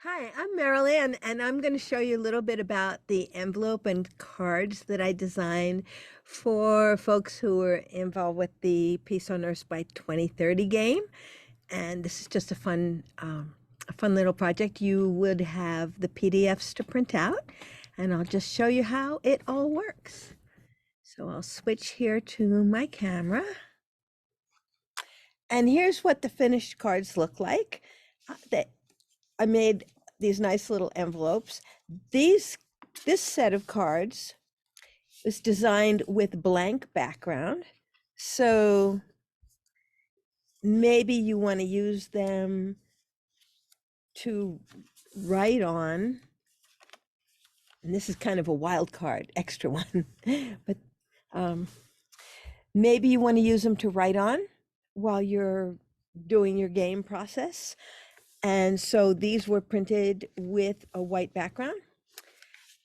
Hi, I'm Meryl Ann, and I'm going to show you a little bit about the envelope and cards that I designed for folks who were involved with the Peace on Earth by 2030 game. And this is just a fun little project. You would have the PDFs to print out, and I'll just show you how it all works. So I'll switch here to my camera. And here's what the finished cards look like. I made these nice little envelopes. This set of cards was designed with blank background. So maybe you want to use them to write on. And this is kind of a wild card, extra one. But maybe you want to use them to write on while you're doing your game process. And so these were printed with a white background.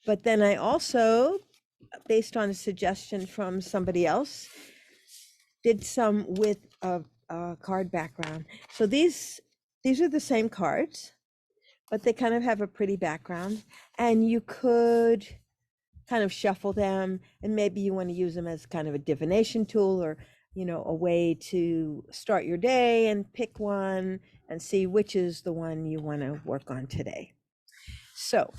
But then I also, based on a suggestion from somebody else, did some with a card background. So these are the same cards, but they kind of have a pretty background, and you could kind of shuffle them, and maybe you want to use them as kind of a divination tool, or a way to start your day and pick one and see which is the one you want to work on today. So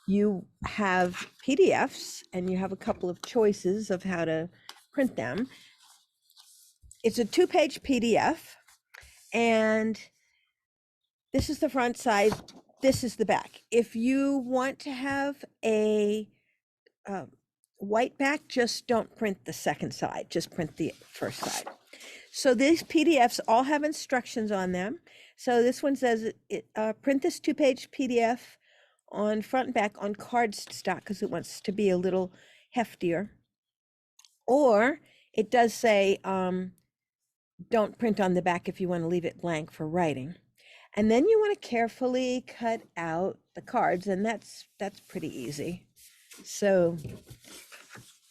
you have PDFs and you have a couple of choices of how to print them. It's a 2-page PDF, and this is the front side, this is the back. If you want to have a white back, just don't print the second side, just print the first side. So these PDFs all have instructions on them. So this one says, print this 2-page PDF on front and back on cardstock because it wants to be a little heftier. Or it does say, don't print on the back if you want to leave it blank for writing. And then you want to carefully cut out the cards, and that's pretty easy. So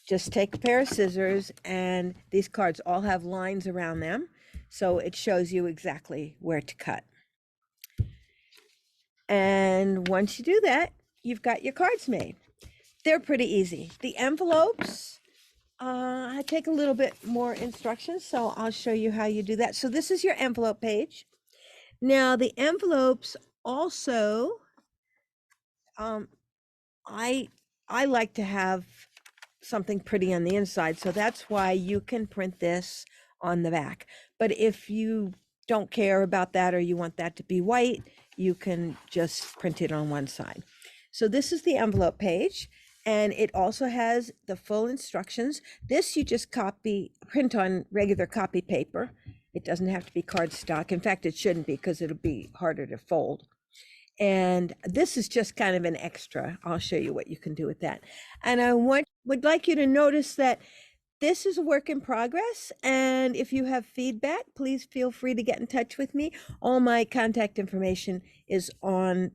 just take a pair of scissors, and these cards all have lines around them, so it shows you exactly where to cut. And once you do that, you've got your cards made. They're pretty easy. The envelopes, I take a little bit more instructions, so I'll show you how you do that. So this is your envelope page. Now the envelopes also, I like to have something pretty on the inside, so that's why you can print this on the back. But if you don't care about that, or you want that to be white, you can just print it on one side. So this is the envelope page, and it also has the full instructions. This you just print on regular copy paper. It doesn't have to be cardstock. In fact, it shouldn't be, because it'll be harder to fold. And this is just kind of an extra. I'll show you what you can do with that. And I would like you to notice that this is a work in progress. And if you have feedback, please feel free to get in touch with me. All my contact information is on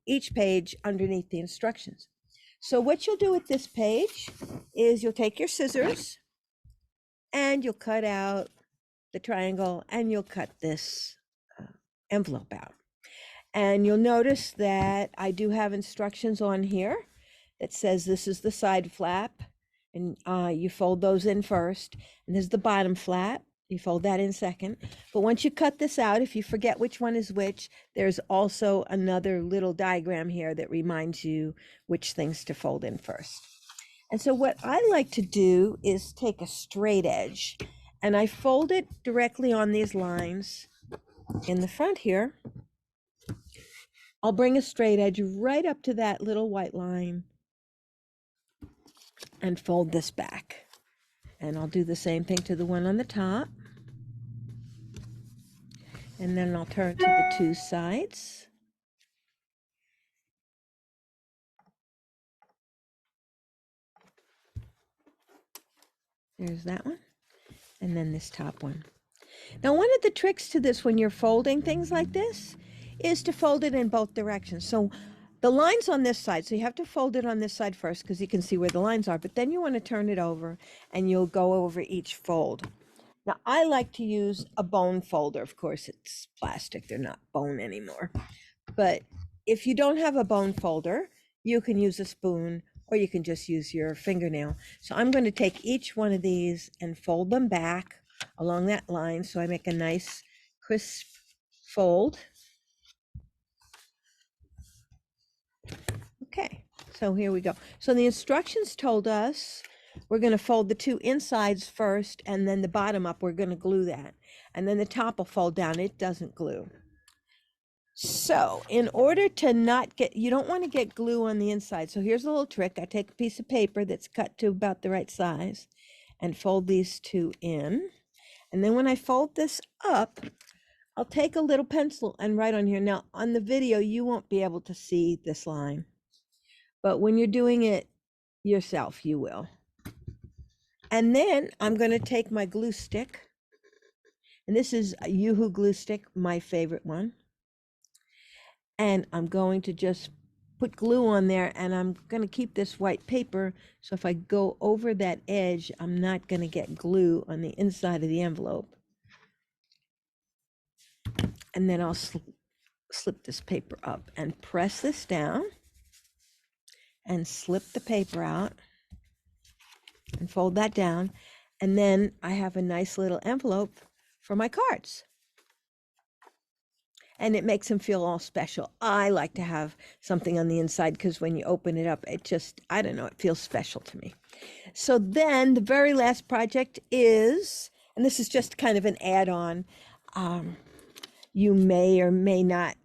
each page underneath the instructions. So what you'll do with this page is you'll take your scissors and you'll cut out the triangle, and you'll cut this envelope out. And you'll notice that I do have instructions on here that says this is the side flap, and you fold those in first, and there's the bottom flap, you fold that in second. But once you cut this out, if you forget which one is which, there's also another little diagram here that reminds you which things to fold in first. And so what I like to do is take a straight edge, and I fold it directly on these lines in the front here. I'll bring a straight edge right up to that little white line and fold this back. And I'll do the same thing to the one on the top. And then I'll turn to the two sides. There's that one. And then this top one. Now, one of the tricks to this when you're folding things like this is to fold it in both directions. So the line's on this side, so you have to fold it on this side first because you can see where the lines are, but then you want to turn it over and you'll go over each fold. Now, I like to use a bone folder. Of course, it's plastic, they're not bone anymore. But if you don't have a bone folder, you can use a spoon or you can just use your fingernail. So I'm going to take each one of these and fold them back along that line so I make a nice crisp fold. Okay, so here we go. So the instructions told us we're going to fold the two insides first, and then the bottom up, we're going to glue that. And then the top will fold down. It doesn't glue. So in order to not get, you don't want to get glue on the inside. So here's a little trick. I take a piece of paper that's cut to about the right size and fold these two in. And then when I fold this up, I'll take a little pencil and write on here. Now on the video, you won't be able to see this line, but when you're doing it yourself, you will. And then I'm going to take my glue stick, and this is a Yoo-Hoo glue stick, my favorite one. And I'm going to just put glue on there, and I'm going to keep this white paper, so if I go over that edge, I'm not going to get glue on the inside of the envelope. And then I'll slip this paper up and press this down and slip the paper out and fold that down. And then I have a nice little envelope for my cards. And it makes them feel all special. I like to have something on the inside because when you open it up, it just, I don't know, it feels special to me. So then the very last project is, and this is just kind of an add-on, you may or may not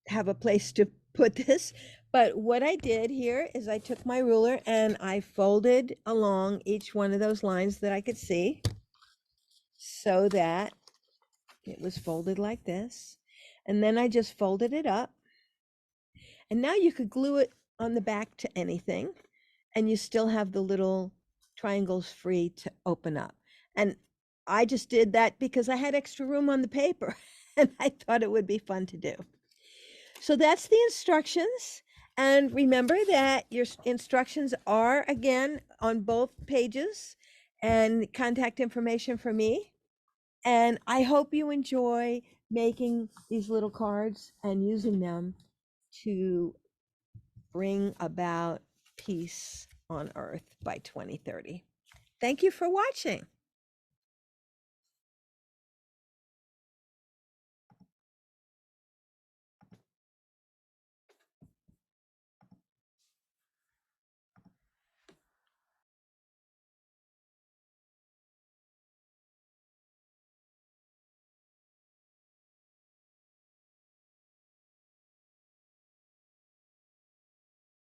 have a place to put this, but what I did here is I took my ruler and I folded along each one of those lines that I could see so that it was folded like this. And then I just folded it up. And now you could glue it on the back to anything, and you still have the little triangles free to open up. And I just did that because I had extra room on the paper and I thought it would be fun to do. So that's the instructions. And remember that your instructions are again on both pages, and contact information for me. And I hope you enjoy making these little cards and using them to bring about peace on Earth by 2030. Thank you for watching.